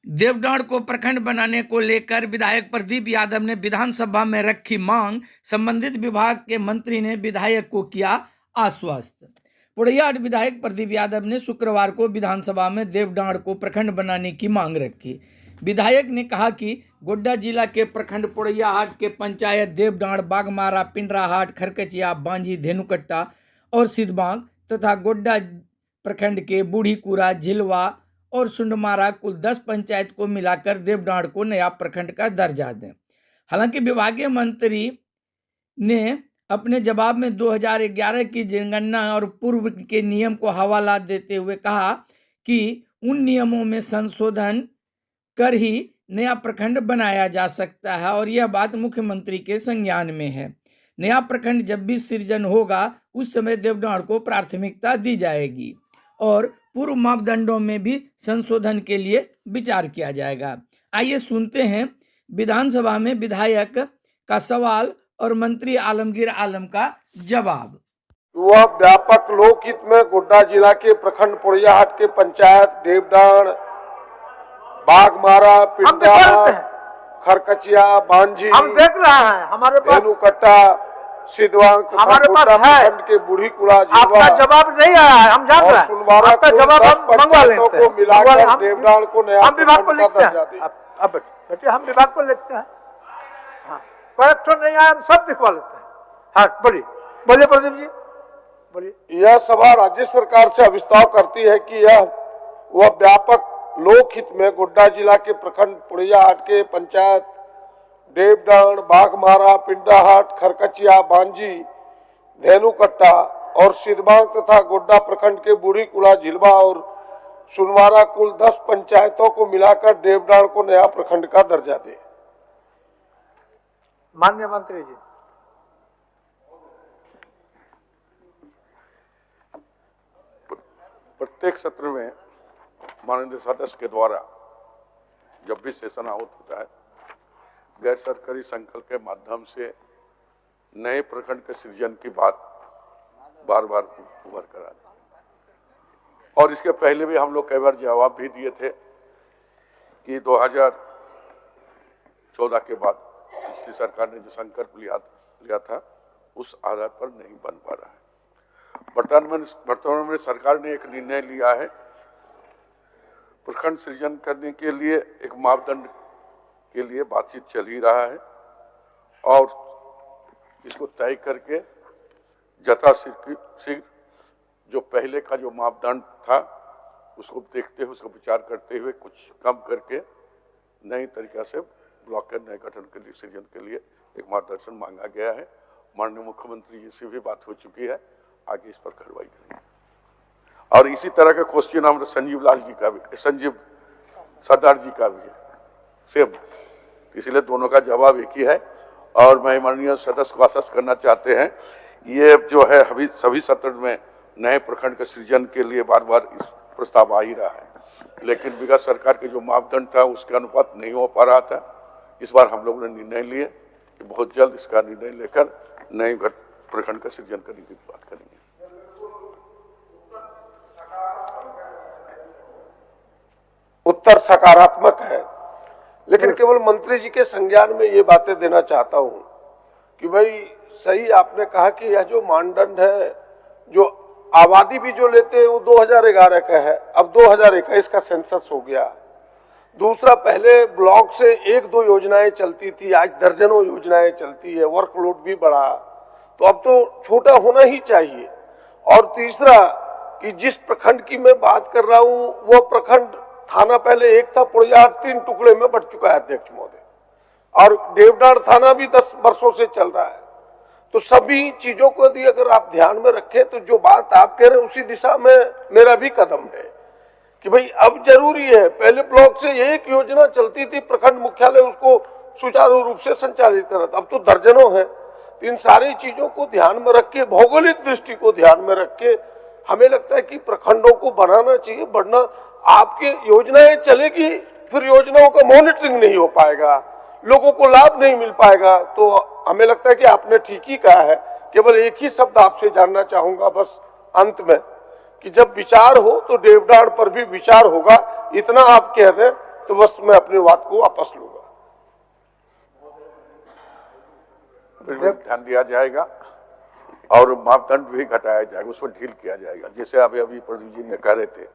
देवडांड़ को प्रखंड बनाने को लेकर विधायक प्रदीप यादव ने विधानसभा में रखी मांग। संबंधित विभाग के मंत्री ने विधायक को किया आश्वस्त। पोड़ैयाहाट विधायक प्रदीप यादव ने शुक्रवार को विधानसभा में देवडांड़ को प्रखंड बनाने की मांग रखी। विधायक ने कहा कि गोड्डा जिला के प्रखंड पोड़ैयाहाट के पंचायत देवडांड़, बाघमारा, पिंडराहाट, खरकचिया, बांझी, धेनुकट्टा और सिद्धबांग तथा गोड्डा प्रखंड के बूढ़ीकुरा, झिलवा और सुंडमारा कुल 10 पंचायत को मिलाकर देवडांड़ को नया प्रखंड का दर्जा दें। हालांकि विभागीय मंत्री ने अपने जवाब में 2011 की जनगणना और पूर्व के नियम को हवाला देते हुए कहा कि उन नियमों में संशोधन कर ही नया प्रखंड बनाया जा सकता है और यह बात मुख्यमंत्री के संज्ञान में है। नया प्रखंड जब भी सृजन होगा उस समय देवडांड़ को प्राथमिकता दी जाएगी और पूर्व मापदंडों में भी संशोधन के लिए विचार किया जाएगा। आइए सुनते हैं विधानसभा में विधायक का सवाल और मंत्री आलमगीर आलम का जवाब। वह व्यापक लोकहित में गोड्डा जिला के प्रखंड पोड़ैयाहाट के पंचायत देवडांड़, बाघमारा, पिंडराहाट, खरकचिया, बांझी, हम देख रहे हैं, हमारे पास धेनुकट्टा, सिद्धबांग हमारे पास है के बूढ़ीकुरा, आपका जवाब नहीं आया है, हम जान रहे हैं। आपका जवाब हम मंगवा लेते हैं, मिलाकर देवडांड़ को नया हम विभाग को लिखते हैं। अब बेटे हम विभाग को लिखते हैं, हाँ करेक्टर नहीं आया हम सब लिखवा लेते हैं। हाँ बोलिए प्रदीप जी बोलिए। यह सभा राज्य सरकार से अभिस्ताव करती है कि यह वह व्यापक लोकहित में गोड्डा जिला के प्रखंड पोड़ैयाहाट के पंचायत देवडांड़, बाघमारा, पिंडराहाट, खरकचिया, बांझी, धेनुकट्टा और सिद्धबांग तथा गोड्डा प्रखंड के बूढ़ीकुरा, झिलवा और सुनवारा कुल 10 पंचायतों को मिलाकर देवडांड़ को नया प्रखंड का दर्जा दे। माननीय मंत्री जी, प्रत्येक सत्र में माननीय सदस्य के द्वारा जब भी सेशन आउट होता है गैर सरकारी संकल्प के माध्यम से नए प्रखंड के सृजन की बात बार बार उभर कर आती है और इसके पहले भी हम लोग कई बार जवाब भी दिए थे कि 2014 के बाद पिछली सरकार ने जो संकल्प लिया था उस आधार पर नहीं बन पा रहा है। वर्तमान में सरकार ने एक निर्णय लिया है प्रखंड सृजन करने के लिए एक मापदंड के लिए बातचीत चल ही रहा है और इसको तय करके यथाशीघ्र जो पहले का जो मापदंड था उसको देखते हुए उसको विचार करते हुए कुछ कम करके नई तरीका से ब्लॉक के नए गठन के लिए सृजन के लिए एक मार्गदर्शन मांगा गया है। माननीय मुख्यमंत्री जी से भी बात हो चुकी है, आगे इस पर कार्रवाई करेंगे। और इसी तरह का क्वेश्चन हमारे संजीव सरदार जी का भी है सेम, इसलिए दोनों का जवाब एक ही है। और मैं माननीय सदस्य को आश्वस्त करना चाहते हैं ये जो है अभी सभी सत्र में नए प्रखंड के सृजन के लिए बार बार इस प्रस्ताव आ ही रहा है, लेकिन विगत सरकार के जो मापदंड था उसके अनुपात नहीं हो पा रहा था। इस बार हम लोगों ने निर्णय लिए कि बहुत जल्द इसका निर्णय लेकर नए प्रखंड का सृजन करने की बात करेंगे। उत्तर सकारात्मक है, लेकिन केवल मंत्री जी के संज्ञान में ये बातें देना चाहता हूं कि भाई सही आपने कहा कि यह जो मानदंड है, जो आबादी भी जो लेते हैं वो 2011 का है, अब 2021 का सेंसस हो गया। दूसरा, पहले ब्लॉक से 1-2 योजनाएं चलती थी, आज दर्जनों योजनाएं चलती है, वर्कलोड भी बढ़ा, तो अब तो छोटा होना ही चाहिए। और तीसरा कि जिस प्रखंड की मैं बात कर रहा हूं वो प्रखंड थाना पहले एक था, पोड़ैयाहाट 3 टुकड़े में बढ़ चुका है अध्यक्ष महोदय, और देवडांड़ थाना भी 10 वर्षों से चल रहा है। तो सभी चीजों को यदि अगर आप ध्यान में रखें तो जो बात आप कह रहे हैं उसी दिशा में मेरा भी कदम है कि भाई अब जरूरी है। पहले ब्लॉक से एक योजना चलती थी, प्रखंड मुख्यालय उसको सुचारू रूप से संचालित कर रहा था, अब तो दर्जनों है। इन सारी चीजों को ध्यान में रख के, भौगोलिक दृष्टि को ध्यान में रख के हमें लगता है कि प्रखंडों को बनाना चाहिए। बढ़ना आपकी योजनाएं चलेगी, फिर योजनाओं का मॉनिटरिंग नहीं हो पाएगा, लोगों को लाभ नहीं मिल पाएगा। तो हमें लगता है कि आपने ठीक ही कहा है। केवल एक ही शब्द आपसे जानना चाहूंगा बस अंत में कि जब विचार हो तो देवडांड़ पर भी विचार होगा, इतना आप कह दें तो बस मैं अपनी बात को वापस लूंगा। फिर भी ध्यान दिया जाएगा और मापदंड भी घटाया जाएगा, उसमें ढील किया जाएगा, जैसे अभी प्रदीप जी ने कह रहे थे।